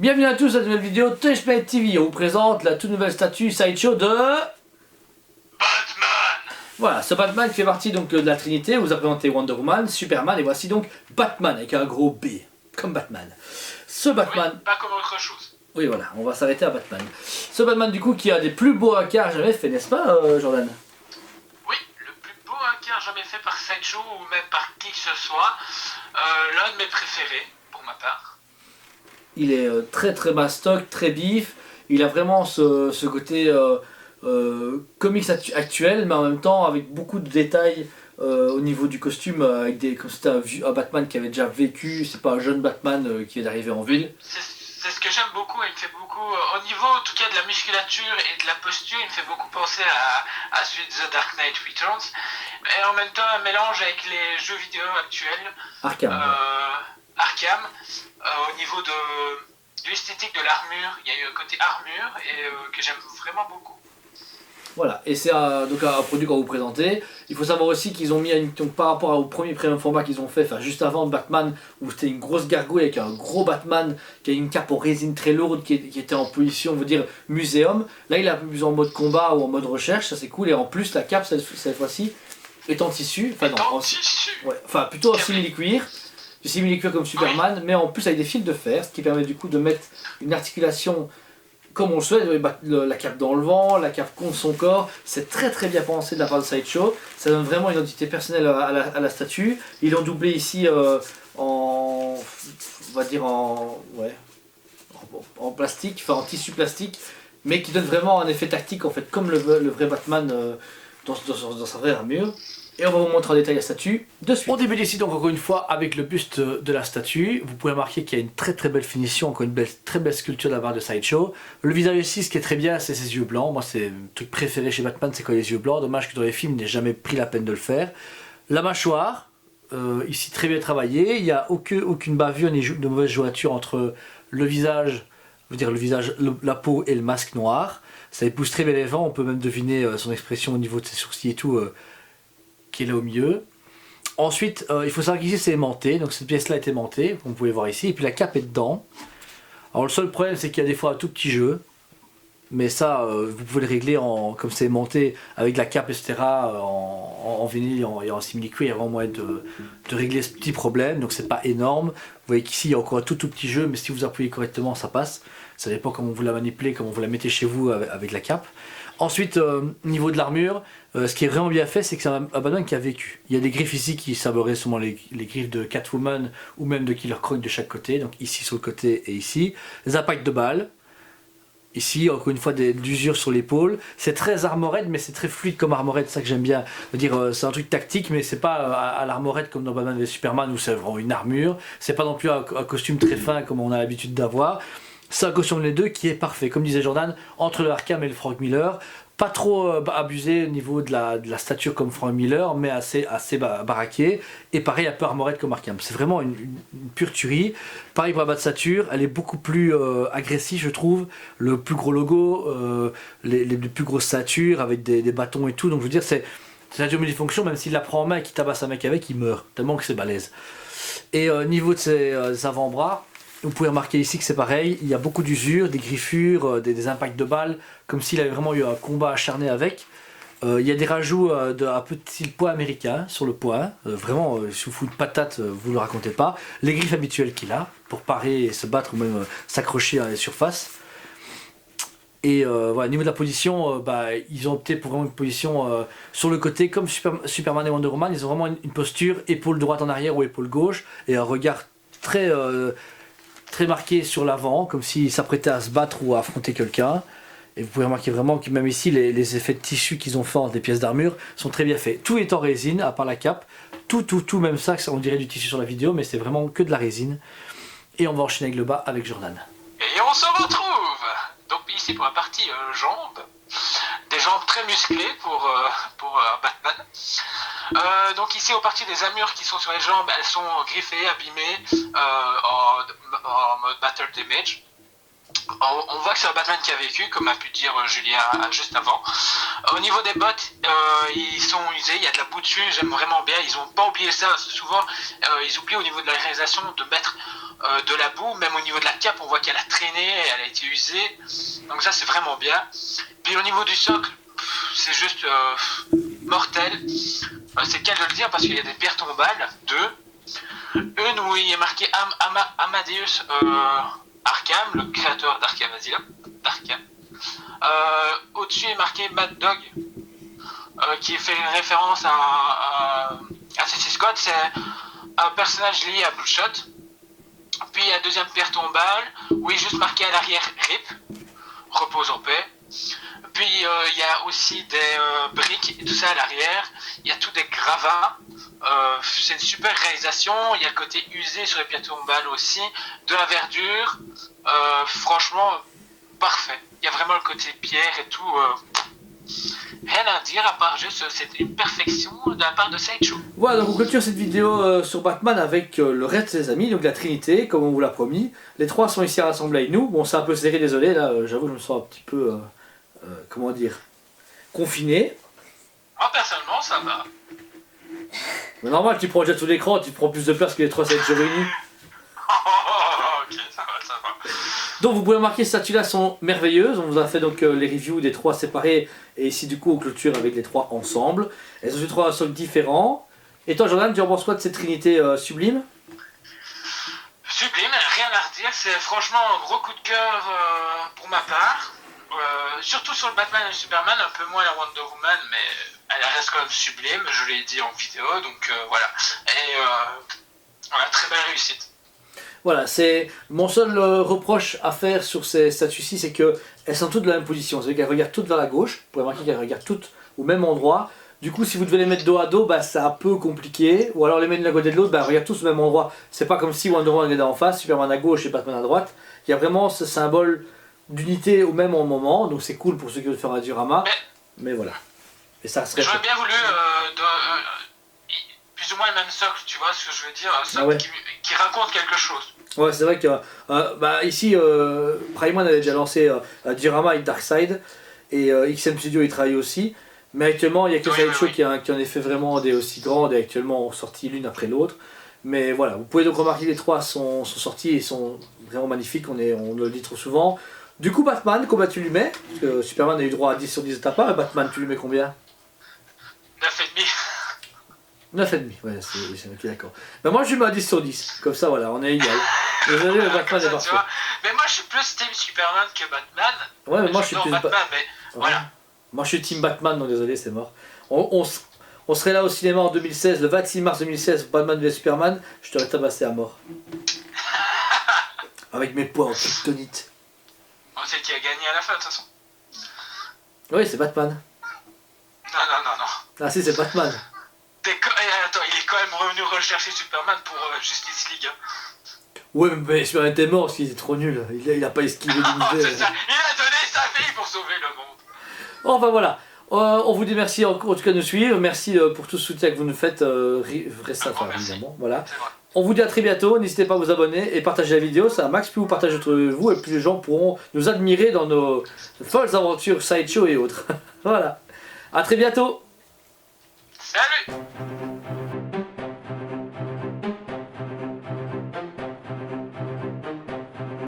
Bienvenue à tous à cette nouvelle vidéo Touch Planet TV. On vous présente la toute nouvelle statue Sideshow de Batman. Voilà, ce Batman qui fait partie donc de la Trinité. On vous a présenté Wonder Woman, Superman et voici donc Batman avec un gros B, comme Batman. Ce Batman... Oui, pas comme autre chose. Oui voilà, on va s'arrêter à Batman. Ce Batman du coup qui a des plus beaux hackers jamais fait, n'est-ce pas Jordan? Oui, le plus beau hacker jamais fait par Sideshow ou même par qui que ce soit. L'un de mes préférés, pour ma part. Il est très mastoc, très bif. Il a vraiment ce côté comics actuel, mais en même temps avec beaucoup de détails au niveau du costume, avec des, comme c'était un Batman qui avait déjà vécu. C'est pas un jeune Batman qui vient d'arriver en ville. C'est ce que j'aime beaucoup, il me fait beaucoup, au niveau en tout cas de la musculature et de la posture, il me fait beaucoup penser à celui de The Dark Knight Returns, mais en même temps un mélange avec les jeux vidéo actuels, Arkham. Arkham, au niveau de l'esthétique de l'armure, il y a eu un côté armure et que j'aime vraiment beaucoup. Voilà, et c'est donc un produit qu'on va vous présenter. Il faut savoir aussi qu'ils ont mis, donc, par rapport au premier premium format qu'ils ont fait, enfin juste avant Batman, où c'était une grosse gargouille avec un gros Batman qui a une cape en résine très lourde qui était en position, on va dire, muséum. Là il est un peu plus en mode combat ou en mode recherche, ça c'est cool. Et en plus la cape cette fois-ci est en tissu, enfin non, ouais, enfin plutôt en simili-cuir. Du simili-cuir comme Superman, mais en plus avec des fils de fer, ce qui permet du coup de mettre une articulation comme on le souhaite, la cape dans le vent, la cape contre son corps. C'est très bien pensé de la part de Sideshow. Ça donne vraiment une identité personnelle à la statue. Ils l'ont doublé ici on va dire en plastique, enfin en tissu plastique, mais qui donne vraiment un effet tactique en fait, comme le vrai Batman dans sa vraie armure. Et on va vous montrer en détail la statue de suite. On débute ici donc encore une fois avec le buste de la statue. Vous pouvez remarquer qu'il y a une très belle finition, encore une très belle sculpture de la part de Sideshow. Le visage ici, ce qui est très bien, c'est ses yeux blancs. Moi c'est le truc préféré chez Batman, c'est quand les yeux blancs. Dommage que dans les films, il n'ait jamais pris la peine de le faire. La mâchoire, ici très bien travaillée. Il n'y a aucune bavure ni de mauvaise jointure entre le visage, je veux dire le visage, la peau et le masque noir. Ça épouse très bien les vents, on peut même deviner son expression au niveau de ses sourcils et tout. Qui est là au milieu. Ensuite, il faut savoir qu'ici c'est aimanté, donc cette pièce là est aimantée, comme vous pouvez voir ici, et puis la cape est dedans. Alors le seul problème c'est qu'il y a des fois un tout petit jeu, mais ça vous pouvez le régler comme c'est aimanté avec la cape etc. en vinyle et en simili-cuir, il y a vraiment moyen de régler ce petit problème, donc c'est pas énorme. Vous voyez qu'ici il y a encore un tout petit jeu, mais si vous appuyez correctement ça passe. Ça dépend comment vous la manipulez, comment vous la mettez chez vous avec la cape. Ensuite, niveau de l'armure, ce qui est vraiment bien fait, c'est que c'est un Batman qui a vécu. Il y a des griffes ici qui sabrerait sûrement les griffes de Catwoman ou même de Killer Croc de chaque côté, donc ici sur le côté et ici. Les impacts de balles, ici encore une fois d'usure sur l'épaule. C'est très Armored, mais c'est très fluide comme Armored, c'est ça que j'aime bien. C'est un truc tactique, mais c'est pas à l'Armored comme dans Batman vs Superman où c'est vraiment une armure. C'est pas non plus un costume très fin comme on a l'habitude d'avoir. C'est un costume les deux qui est parfait, comme disait Jordan, entre le Arkham et le Frank Miller. Pas trop abusé au niveau de la stature comme Frank Miller, mais assez baraqué. Et pareil, un peu armored comme Arkham. C'est vraiment une pure tuerie. Pareil pour la stature, elle est beaucoup plus agressive, je trouve. Le plus gros logo, les plus grosses statures avec des bâtons et tout. Donc je veux dire, c'est la multifonction, même s'il la prend en main et qu'il tabasse un mec avec, il meurt. Tellement que c'est balèze. Et au niveau de ses avant-bras, vous pouvez remarquer ici que c'est pareil, il y a beaucoup d'usure, des griffures, des impacts de balles, comme s'il avait vraiment eu un combat acharné avec. Il y a des rajouts d'un petit poids américain sur le poing, vraiment, si vous foutez de patate, vous ne le racontez pas. Les griffes habituelles qu'il a, pour parer et se battre ou même s'accrocher à la surface. Et voilà, au niveau de la position, ils ont opté pour vraiment une position sur le côté, comme Superman et Wonder Woman, ils ont vraiment une posture, épaule droite en arrière ou épaule gauche, et un regard très marqué sur l'avant, comme s'il s'apprêtait à se battre ou à affronter quelqu'un. Et vous pouvez remarquer vraiment que même ici, les effets de tissu qu'ils ont fait entre des pièces d'armure sont très bien faits. Tout est en résine, à part la cape. Tout, même ça, on dirait du tissu sur la vidéo, mais c'est vraiment que de la résine. Et on va enchaîner avec le bas avec Jordan. Et on se retrouve donc ici pour la partie jambes. Des jambes très musclées pour Batman. Donc ici, au parti des armures qui sont sur les jambes, elles sont griffées, abîmées, en mode Battle Damage. On voit que c'est un Batman qui a vécu, comme a pu dire Julien juste avant. Au niveau des bottes, ils sont usés, il y a de la boue dessus, j'aime vraiment bien. Ils n'ont pas oublié ça. Souvent, ils oublient au niveau de la réalisation de mettre de la boue. Même au niveau de la cape, on voit qu'elle a traîné, elle a été usée. Donc ça, c'est vraiment bien. Puis au niveau du socle, c'est juste mortel. C'est le cas de le dire parce qu'il y a des pierres tombales, deux. Une où il est marqué Amadeus Arkham, le créateur d'Arkham Asylum. Au-dessus est marqué Mad Dog, qui fait une référence à Assassin's Creed. C'est un personnage lié à Bloodshot. Puis il y a la deuxième pierre tombale, où il est juste marqué à l'arrière RIP, repose en paix. Puis il y a aussi des briques et tout ça à l'arrière. Il y a tous des gravats. C'est une super réalisation. Il y a le côté usé sur les pierres tombales aussi. De la verdure. Franchement, parfait. Il y a vraiment le côté pierre et tout. Rien à dire à part juste c'est une perfection de la part de Sideshow. Voilà, donc on clôture cette vidéo sur Batman avec le reste de ses amis, donc la Trinité, comme on vous l'a promis. Les trois sont ici rassemblés avec nous. Bon, c'est un peu serré, désolé, là j'avoue je me sens un petit peu, comment dire, confiné. Moi personnellement ça va. Mais normal, tu projettes tout l'écran, tu prends plus de place que les trois Sideshow réunis. Ok, ça va. Donc vous pouvez remarquer, ces statues-là sont merveilleuses. On vous a fait donc les reviews des trois séparés. Et ici du coup on clôture avec les trois ensemble. Elles ont ces trois sols différents. Et toi Jordan, tu en penses quoi de cette trinité sublime? Sublime, rien à redire. C'est franchement un gros coup de cœur pour ma part. Surtout sur le Batman et le Superman, un peu moins la Wonder Woman, mais elle reste quand même sublime, je l'ai dit en vidéo, donc voilà. Et voilà, très belle réussite. Voilà, c'est mon seul reproche à faire sur ces statues-ci, c'est qu'elles sont toutes de la même position. C'est-à-dire qu'elles regardent toutes vers la gauche. Vous pouvez remarquer qu'elles regardent toutes au même endroit. Du coup, si vous devez les mettre dos à dos, bah, c'est un peu compliqué. Ou alors les mettre l'un côté de l'autre, bah, elles regardent tous au même endroit. C'est pas comme si Wonder Woman regardait en face, Superman à gauche et Batman à droite. Il y a vraiment ce symbole d'unité au même moment. Donc c'est cool pour ceux qui veulent faire un diorama. Mais voilà. Et ça serait. J'aurais bien voulu plus ou moins le même socle, tu vois ce que je veux dire, un socle qui raconte quelque chose. Ouais, c'est vrai que bah, ici, Prime One avait déjà lancé Diorama avec Darkseid et XM Studio y travaille aussi. Mais actuellement, il n'y a que Sideshow qui en a fait vraiment des aussi grandes et actuellement ont sorti l'une après l'autre. Mais voilà, vous pouvez donc remarquer que les trois sont sortis et sont vraiment magnifiques, on le dit trop souvent. Du coup, Batman, combien tu lui mets? Parce que Superman a eu droit à 10 sur 10 de ta part, et Batman, tu lui mets combien? 9,5. 9,5, ouais, c'est ok, d'accord. Ben moi je lui mets à 10 sur 10, comme ça voilà, on est égal. Désolé, le Batman est parfait. Mais moi je suis plus team Superman que Batman. Ouais, mais moi je suis plus Batman, mais voilà. Moi je suis team Batman, donc désolé, c'est mort. On serait là au cinéma en 2016, le 26 mars 2016, Batman vs Superman, je t'aurais tabassé à mort. Avec mes poids en kryptonite. On sait qui a gagné à la fin de toute façon. Oui, c'est Batman. Non. Ah si, c'est Batman. Attends, il est quand même revenu rechercher Superman pour Justice League. Ouais, mais Superman était mort parce qu'il était trop nul. Il a pas esquivé l'univers. C'est ça, il a donné sa vie pour sauver le monde. Enfin voilà. On vous dit merci en tout cas de nous suivre. Merci pour tout le soutien que vous nous faites. Restez évidemment. Voilà. On vous dit à très bientôt. N'hésitez pas à vous abonner et partager la vidéo. Ça max, plus vous partagez entre vous et plus les gens pourront nous admirer dans nos folles aventures Sideshow et autres. Voilà. À très bientôt. Salut.